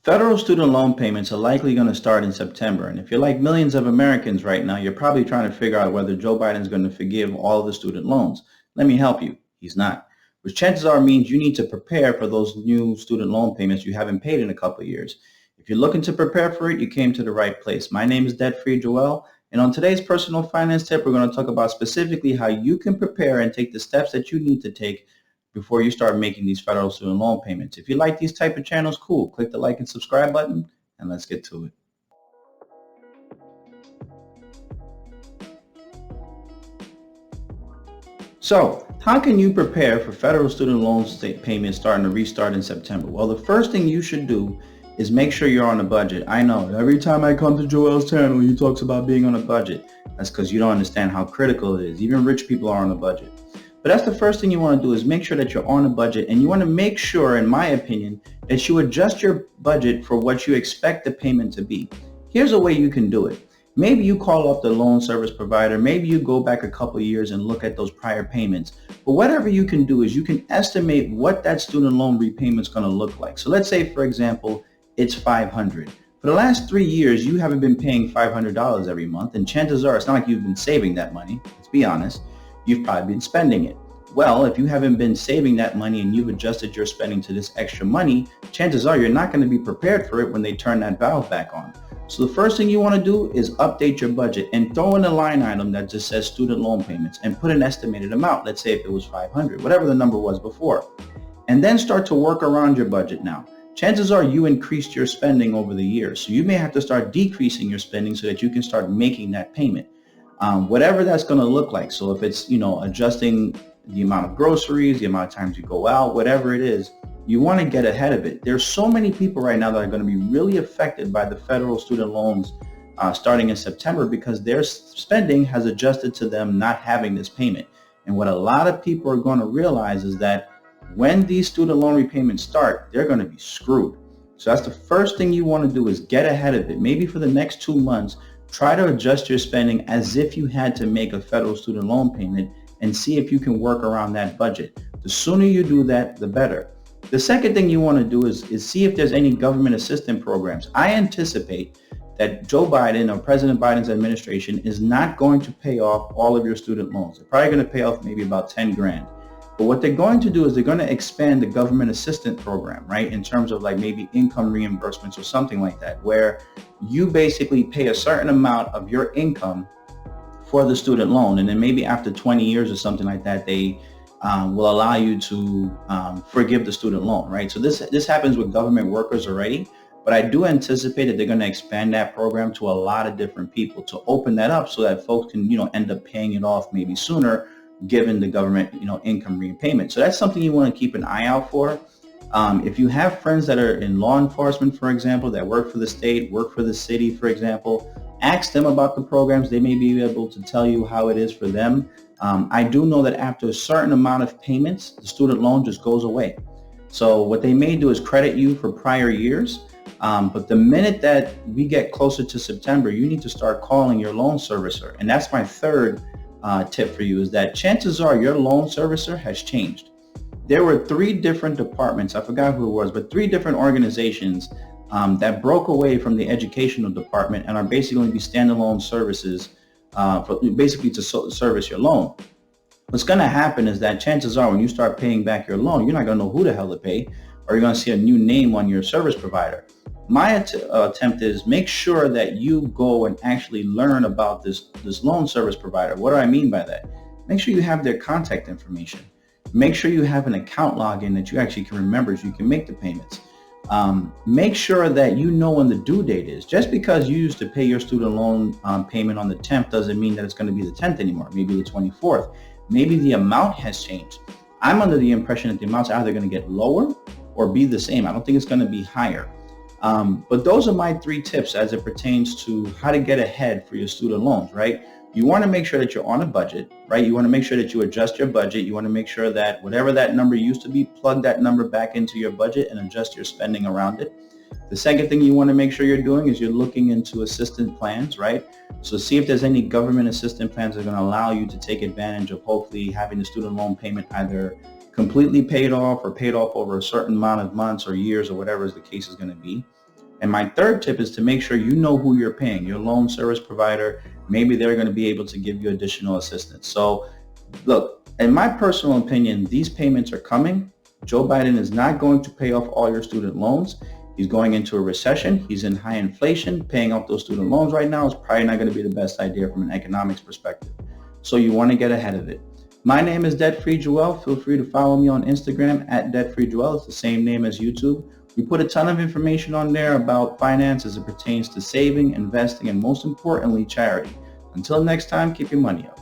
Federal student loan payments are likely going to start in September. And if you're like millions of Americans right now, you're probably trying to figure out whether Joe Biden's going to forgive all of the student loans. Let me help you. He's not. Which chances are means you need to prepare for those new student loan payments you haven't paid in a couple of years. If you're looking to prepare for it, you came to the right place. My name is Debt-Free Joel. And on today's personal finance tip, we're going to talk about specifically how you can prepare and take the steps that you need to take before you start making these federal student loan payments. If you like these type of channels, cool. Click the like and subscribe button, and let's get to it. So, how can you prepare for federal student loan payments starting to restart in September? Well, the first thing you should do is make sure you're on a budget. I know, every time I come to Joel's channel, he talks about being on a budget. That's because you don't understand how critical it is. Even rich people are on a budget. But that's the first thing you want to do is make sure that you're on a budget, and you want to make sure, in my opinion, that you adjust your budget for what you expect the payment to be. Here's a way you can do it. Maybe you call up the loan service provider. Maybe you go back a couple of years and look at those prior payments. But whatever you can do is you can estimate what that student loan repayment is going to look like. So let's say, for example, it's $500. For the last 3 years, you haven't been paying $500 every month, and chances are it's not like you've been saving that money. Let's be honest. You've probably been spending it. Well, if you haven't been saving that money and you've adjusted your spending to this extra money, chances are you're not going to be prepared for it when they turn that valve back on. So the first thing you want to do is update your budget and throw in a line item that just says student loan payments and put an estimated amount. Let's say if it was $500, whatever the number was before. And then start to work around your budget now. Chances are you increased your spending over the years. So you may have to start decreasing your spending so that you can start making that payment. Whatever that's going to look like. So if it's, adjusting the amount of groceries, the amount of times you go out, whatever it is, you want to get ahead of it. There's so many people right now that are going to be really affected by the federal student loans starting in September because their spending has adjusted to them not having this payment. And what a lot of people are going to realize is that when these student loan repayments start, they're going to be screwed. So that's the first thing you want to do is get ahead of it. Maybe for the next 2 months, try to adjust your spending as if you had to make a federal student loan payment and see if you can work around that budget. The sooner you do that, the better. The second thing you want to do is see if there's any government assistance programs. I anticipate that Joe Biden or President Biden's administration is not going to pay off all of your student loans. They're probably going to pay off maybe about 10 grand. But what they're going to do is they're going to expand the government assistance program, right? In terms of like maybe income reimbursements or something like that, where you basically pay a certain amount of your income for the student loan. And then maybe after 20 years or something like that, they will allow you to forgive the student loan, right? So this happens with government workers already, but I do anticipate that they're going to expand that program to a lot of different people to open that up so that folks can, end up paying it off maybe sooner given the government, income repayment. So that's something you want to keep an eye out for. If you have friends that are in law enforcement, for example, that work for the state, work for the city, for example, ask them about the programs. They may be able to tell you how it is for them. I do know that after a certain amount of payments, the student loan just goes away. So what they may do is credit you for prior years. But the minute that we get closer to September, you need to start calling your loan servicer. And that's my third tip for you is that chances are your loan servicer has changed. There were 3 different departments, I forgot who it was, but 3 different organizations that broke away from the educational department and are basically going to be standalone services to service your loan. What's going to happen is that chances are when you start paying back your loan, you're not going to know who the hell to pay, or you're going to see a new name on your service provider. My attempt is make sure that you go and actually learn about this loan service provider. What do I mean by that? Make sure you have their contact information. Make sure you have an account login that you actually can remember so you can make the payments. Make sure that you know when the due date is. Just because you used to pay your student loan payment on the 10th doesn't mean that it's going to be the 10th anymore, maybe the 24th. Maybe the amount has changed. I'm under the impression that the amount's either going to get lower or be the same. I don't think it's going to be higher. But those are my 3 tips as it pertains to how to get ahead for your student loans, right? You want to make sure that you're on a budget, right? You want to make sure that you adjust your budget. You want to make sure that whatever that number used to be, plug that number back into your budget and adjust your spending around it. The second thing you want to make sure you're doing is you're looking into assistance plans, right? So see if there's any government assistance plans that are going to allow you to take advantage of hopefully having the student loan payment either completely paid off or paid off over a certain amount of months or years or whatever the case is going to be. And my third tip is to make sure you know who you're paying, your loan service provider. Maybe they're going to be able to give you additional assistance. So look, in my personal opinion, these payments are coming. Joe Biden is not going to pay off all your student loans. He's going into a recession. He's in high inflation. Paying off those student loans right now is probably not going to be the best idea from an economics perspective. So you want to get ahead of it. My name is Debt Free Joel. Feel free to follow me on Instagram at Debt Free Joel. It's the same name as YouTube. We put a ton of information on there about finance as it pertains to saving, investing, and most importantly, charity. Until next time, keep your money up.